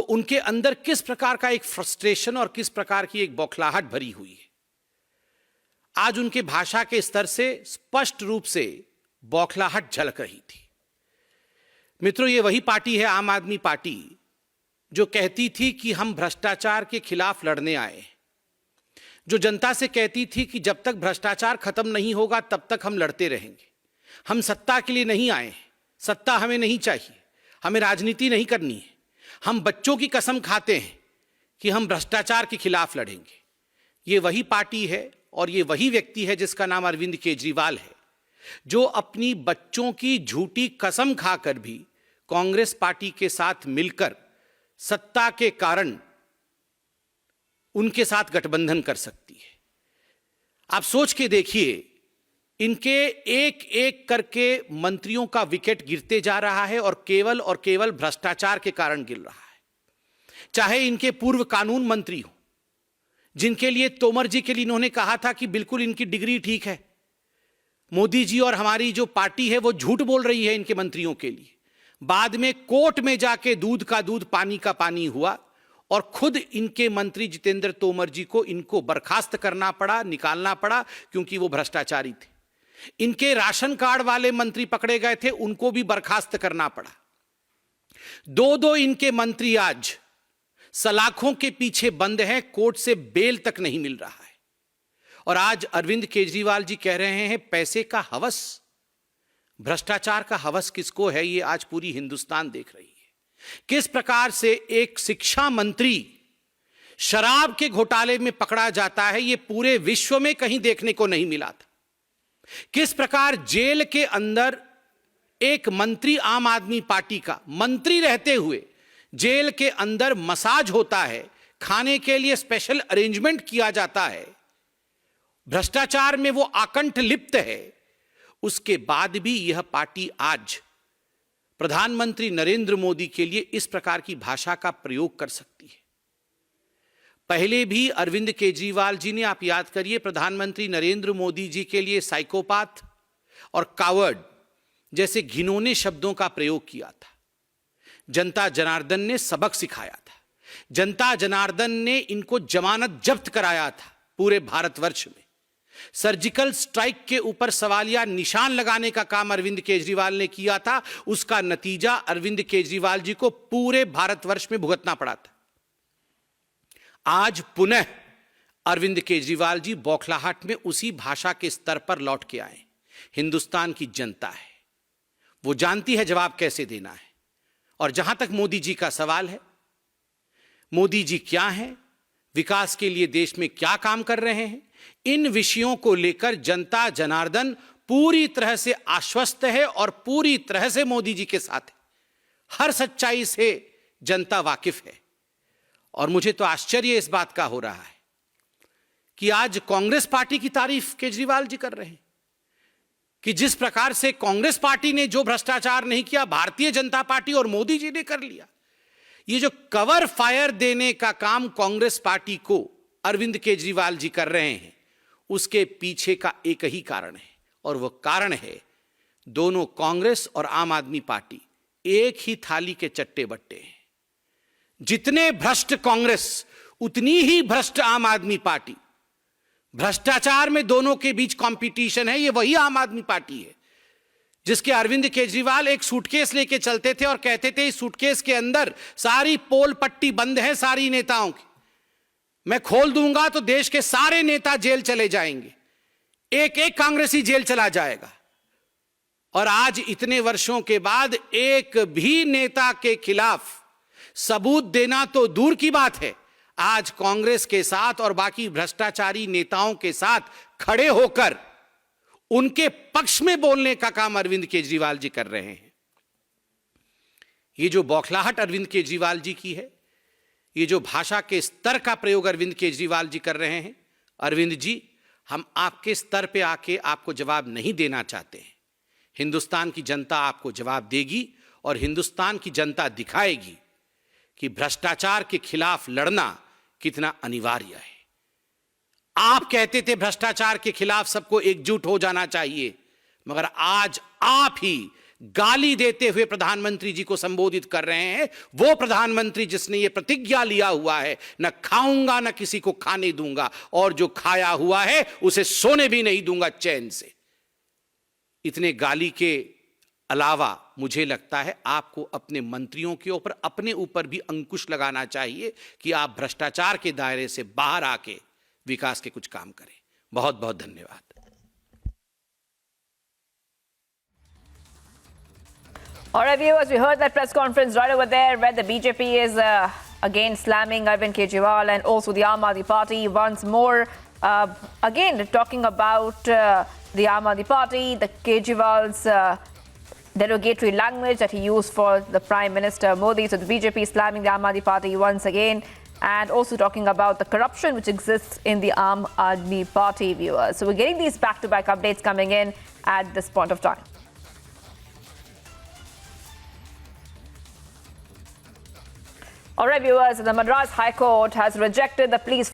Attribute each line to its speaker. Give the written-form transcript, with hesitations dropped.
Speaker 1: उनके अंदर किस प्रकार का एक फ्रस्ट्रेशन और किस प्रकार की एक बौखलाहट भरी हुई है। आज उनके भाषा के स्तर से स्पष्ट रूप से बौखलाहट झलक रही थी। मित्रों, ये वही पार्टी है, आम आदमी पार्टी, जो कहती थी कि हम भ्रष्टाचार के खिलाफ लड़ने आए, जो जनता से कहती थी कि जब तक भ्रष्टाचार खत्म नहीं होगा तब तक हम लड़ते रहेंगे। हम सत्ता के लिए नहीं आए, सत्ता हमें नहीं चाहिए, हमें राजनीति नहीं करनी है। हम बच्चों की कसम खाते हैं कि हम भ्रष्टाचार के खिलाफ लड़ेंगे। ये वही पार्टी है और ये वही व्यक्ति है जिसका नाम अरविंद केजरीवाल है, जो अपनी बच्चों की झूठी कसम खाकर भी कांग्रेस पार्टी के साथ मिलकर सत्ता के कारण उनके साथ गठबंधन कर सकती है। आप सोच के देखिए, इनके एक एक करके मंत्रियों का विकेट गिरते जा रहा है और केवल भ्रष्टाचार के कारण गिर रहा है। चाहे इनके पूर्व कानून मंत्री हो, जिनके लिए तोमर जी के लिए इन्होंने कहा था कि बिल्कुल इनकी डिग्री ठीक है, मोदी जी और हमारी जो पार्टी है वो झूठ बोल रही है इनके मंत्रियों के लिए। बाद में कोर्ट में जाके दूध का दूध पानी का पानी हुआ और खुद इनके मंत्री जितेंद्र तोमर जी को इनको बर्खास्त करना पड़ा, निकालना पड़ा, क्योंकि वो भ्रष्टाचारी थे। इनके राशन कार्ड वाले मंत्री पकड़े गए थे, उनको भी बर्खास्त करना पड़ा। दो इनके मंत्री आज सलाखों के पीछे बंद हैं, कोर्ट से बेल तक नहीं मिल रहा है। और आज अरविंद केजरीवाल जी कह रहे हैं पैसे का हवस, भ्रष्टाचार का हवस किसको है, ये आज पूरी हिंदुस्तान देख रही है। किस प्रकार से एक शिक्षा मंत्री शराब के घोटाले में पकड़ा जाता है, ये पूरे विश्व में कहीं देखने को नहीं मिला था। किस प्रकार जेल के अंदर एक मंत्री, आम आदमी पार्टी का मंत्री रहते हुए जेल के अंदर मसाज होता है, खाने के लिए स्पेशल अरेंजमेंट किया जाता है, भ्रष्टाचार में वो आकंठ लिप्त है। उसके बाद भी यह पार्टी आज प्रधानमंत्री नरेंद्र मोदी के लिए इस प्रकार की भाषा का प्रयोग कर सकती है। पहले भी अरविंद केजरीवाल जी ने, आप याद करिए, प्रधानमंत्री नरेंद्र मोदी जी के लिए साइकोपाथ और कावर्ड जैसे घिनौने शब्दों का प्रयोग किया था। जनता जनार्दन ने सबक सिखाया था। जनता जनार्दन ने इनको जमानत जब्त कराया था पूरे भारतवर्ष में। सर्जिकल स्ट्राइक के ऊपर सवालिया निशान लगाने का काम अरविंद केजरीवाल ने किया था। उसका नतीजा अरविंद केजरीवाल जी को पूरे भारतवर्ष में भुगतना पड़ा था। आज पुनः अरविंद केजरीवाल जी बौखलाहट में उसी भाषा के स्तर पर लौट के आए। हिंदुस्तान की जनता है, वो जानती है जवाब कैसे देना है। और जहां तक मोदी जी का सवाल है, मोदी जी क्या हैं, विकास के लिए देश में क्या काम कर रहे हैं, इन विषयों को लेकर जनता जनार्दन पूरी तरह से आश्वस्त है और पूरी तरह से मोदी जी के साथ है। हर सच्चाई से जनता वाकिफ है। और मुझे तो आश्चर्य इस बात का हो रहा है कि आज कांग्रेस पार्टी की तारीफ केजरीवाल जी कर रहे हैं कि जिस प्रकार से कांग्रेस पार्टी ने जो भ्रष्टाचार नहीं किया, भारतीय जनता पार्टी और मोदी जी ने कर लिया। ये जो कवर फायर देने का काम कांग्रेस पार्टी को अरविंद केजरीवाल जी कर रहे हैं, उसके पीछे का एक ही कारण है, और वह कारण है दोनों कांग्रेस और आम आदमी पार्टी एक ही थाली के चट्टे बट्टे हैं। जितने भ्रष्ट कांग्रेस उतनी ही भ्रष्ट आम आदमी पार्टी। भ्रष्टाचार में दोनों के बीच कंपटीशन है। ये वही आम आदमी पार्टी है जिसके अरविंद केजरीवाल एक सूटकेस लेके चलते थे और कहते थे इस सूटकेस के अंदर सारी पोल पट्टी बंद है सारी नेताओं की, मैं खोल दूंगा तो देश के सारे नेता जेल चले जाएंगे, एक एक कांग्रेसी जेल चला जाएगा। और आज इतने वर्षों के बाद एक भी नेता के खिलाफ सबूत देना तो दूर की बात है, आज कांग्रेस के साथ और बाकी भ्रष्टाचारी नेताओं के साथ खड़े होकर उनके पक्ष में बोलने का काम अरविंद केजरीवाल जी कर रहे हैं। ये जो बौखलाहट अरविंद केजरीवाल जी की है, ये जो भाषा के स्तर का प्रयोग अरविंद केजरीवाल जी कर रहे हैं, अरविंद जी, हम आपके स्तर पे आके आपको जवाब नहीं देना चाहते हैं। हिंदुस्तान की जनता आपको जवाब देगी और हिंदुस्तान की जनता दिखाएगी कि भ्रष्टाचार के खिलाफ लड़ना कितना अनिवार्य है। आप कहते थे भ्रष्टाचार के खिलाफ सबको एकजुट हो जाना चाहिए, मगर आज आप ही गाली देते हुए प्रधानमंत्री जी को संबोधित कर रहे हैं। वो प्रधानमंत्री जिसने ये प्रतिज्ञा लिया हुआ है, न खाऊंगा न किसी को खाने दूंगा, और जो खाया हुआ है उसे सोने भी नहीं दूंगा चैन से। इतने गाली के अलावा मुझे लगता है आपको अपने मंत्रियों के ऊपर, अपने ऊपर भी अंकुश लगाना चाहिए कि आप भ्रष्टाचार के दायरे से बाहर आके विकास के कुछ काम करें। बहुत बहुत धन्यवाद।
Speaker 2: All right, viewers, we heard that press conference right over there where the BJP is again slamming Arvind Kejriwal and also the Aam Aadmi Party once more. Again, talking about the Aam Aadmi Party, the Kejriwal's derogatory language that he used for the Prime Minister Modi. So the BJP is slamming the Aam Aadmi Party once again, and also talking about the corruption which exists in the Aam Aadmi Party, viewers. So we're getting these back-to-back updates coming in at this point of time. All right, viewers, the Madras High Court has rejected the pleas